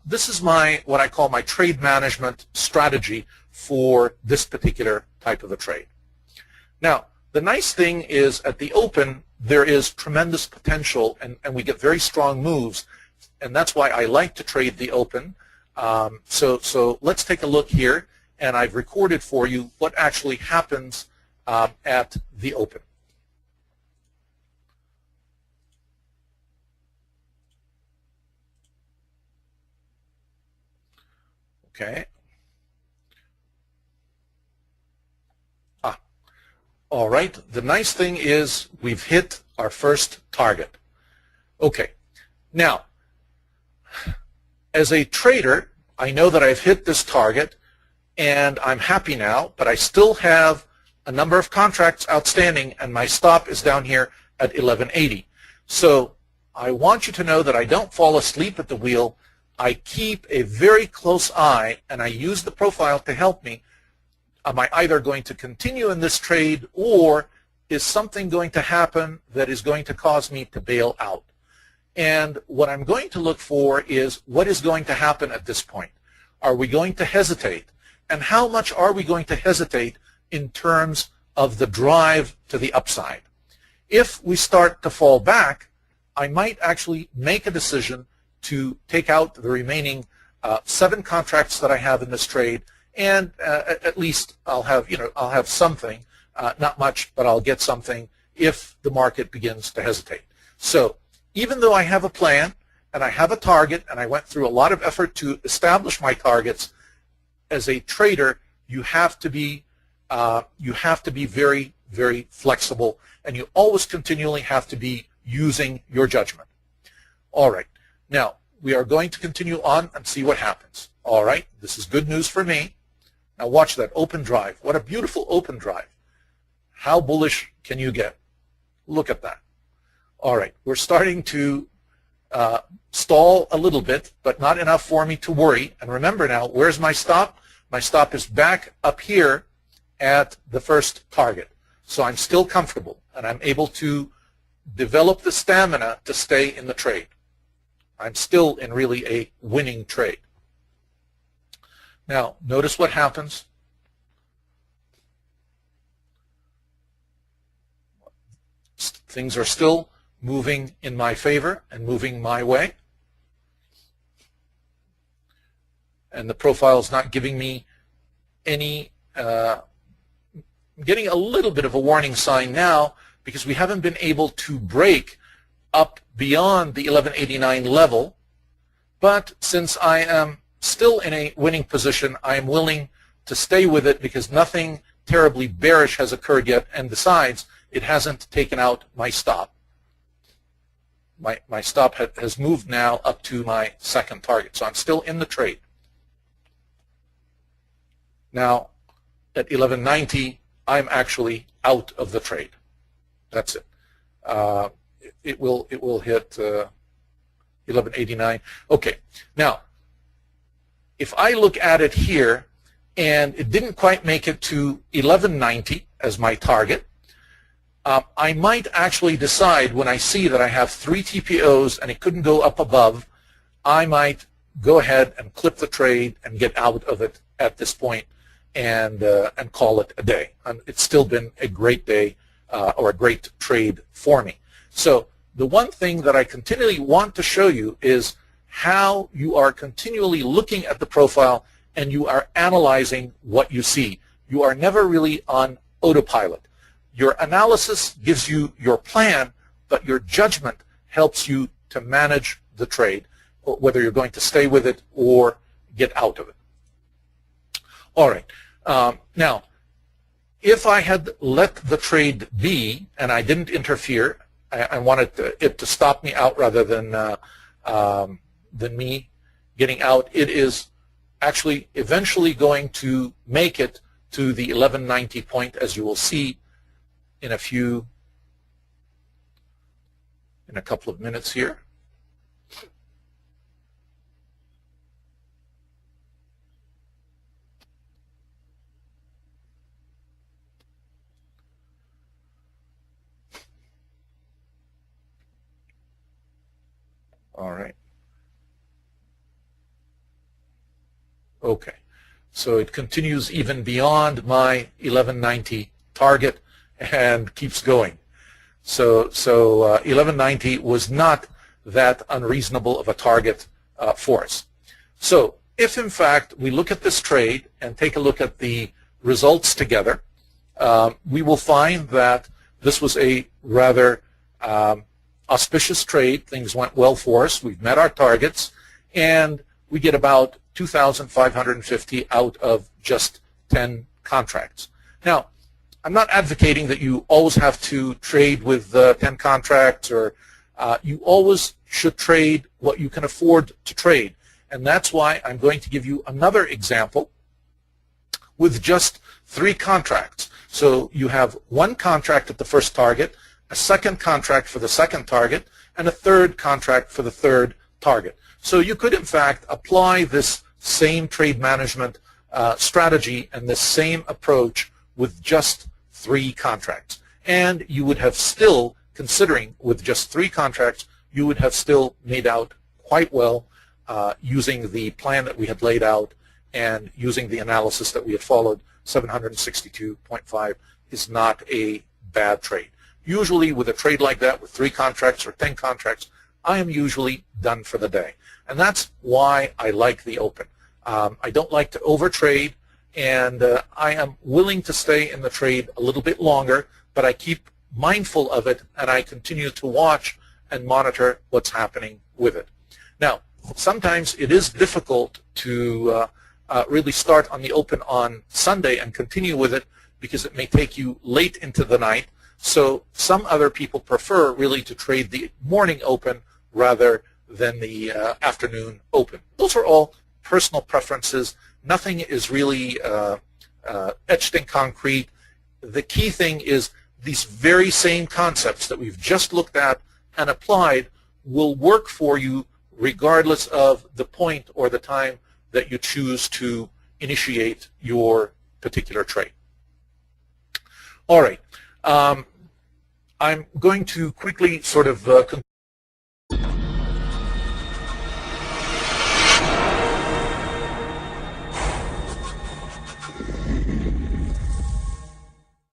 This is what I call my trade management strategy for this particular type of a trade. Now, the nice thing is at the open, there is tremendous potential, and we get very strong moves, and that's why I like to trade the open. So let's take a look here, and I've recorded for you what actually happens at the open. Okay. All right. The nice thing is we've hit our first target. Okay. Now, as a trader, I know that I've hit this target, and I'm happy now, but I still have a number of contracts outstanding, and my stop is down here at 1180. So I want you to know that I don't fall asleep at the wheel. I keep a very close eye, and I use the profile to help me. Am I either going to continue in this trade, or is something going to happen that is going to cause me to bail out? And what I'm going to look for is what is going to happen at this point. Are we going to hesitate? And how much are we going to hesitate in terms of the drive to the upside? If we start to fall back, I might actually make a decision to take out the remaining 7 contracts that I have in this trade, and at least I'll have something, not much, but I'll get something if the market begins to hesitate. So even though I have a plan and I have a target, and I went through a lot of effort to establish my targets, as a trader, you have to be very, very flexible, and you always continually have to be using your judgment. All right. Now, we are going to continue on and see what happens. All right. This is good news for me. Now watch that open drive. What a beautiful open drive. How bullish can you get? Look at that. All right. We're starting to stall a little bit, but not enough for me to worry. And remember now, where's my stop? My stop is back up here at the first target. So I'm still comfortable, and I'm able to develop the stamina to stay in the trade. I'm still in really a winning trade. Now, notice what happens. Things are still moving in my favor and moving my way. And the profile is not giving me any, I'm getting a little bit of a warning sign now because we haven't been able to break up beyond the 1189 level. But since I am still in a winning position, I am willing to stay with it because nothing terribly bearish has occurred yet, and besides, it hasn't taken out my stop. My stop has moved now up to my second target, so I'm still in the trade. Now, at 1190, I'm actually out of the trade. That's it. It will hit 1189. Okay. Now, if I look at it here, and it didn't quite make it to 1190 as my target, I might actually decide when I see that I have 3 TPOs and it couldn't go up above, I might go ahead and clip the trade and get out of it at this point and call it a day. And it's still been a great day or a great trade for me. So the one thing that I continually want to show you is how you are continually looking at the profile and you are analyzing what you see. You are never really on autopilot. Your analysis gives you your plan, but your judgment helps you to manage the trade, whether you're going to stay with it or get out of it. All right. Now, if I had let the trade be and I didn't interfere, I wanted it to stop me out rather than me getting out, it is actually eventually going to make it to the 1190 point, as you will see in a couple of minutes here. All right. Okay, so it continues even beyond my 1190 target and keeps going. So 1190 was not that unreasonable of a target for us. So if in fact we look at this trade and take a look at the results together, we will find that this was a rather auspicious trade. Things went well for us. We've met our targets, and we get about 2,550 out of just 10 contracts. Now, I'm not advocating that you always have to trade with 10 contracts, or you always should trade what you can afford to trade. And that's why I'm going to give you another example with just 3 contracts. So you have 1 contract at the first target, a second contract for the second target, and a third contract for the third target. So you could, in fact, apply this same trade management strategy and this same approach with just 3 contracts. And you would have still, considering with just 3 contracts, you would have still made out quite well using the plan that we had laid out and using the analysis that we had followed. 762.5 is not a bad trade. Usually with a trade like that with 3 contracts or 10 contracts, I am usually done for the day. And that's why I like the open. I don't like to overtrade, and I am willing to stay in the trade a little bit longer, but I keep mindful of it and I continue to watch and monitor what's happening with it. Now, sometimes it is difficult to really start on the open on Sunday and continue with it because it may take you late into the night. So some other people prefer really to trade the morning open rather than the afternoon open. Those are all personal preferences. Nothing is really etched in concrete. The key thing is these very same concepts that we've just looked at and applied will work for you regardless of the point or the time that you choose to initiate your particular trade. All right. I'm going to quickly sort of conclude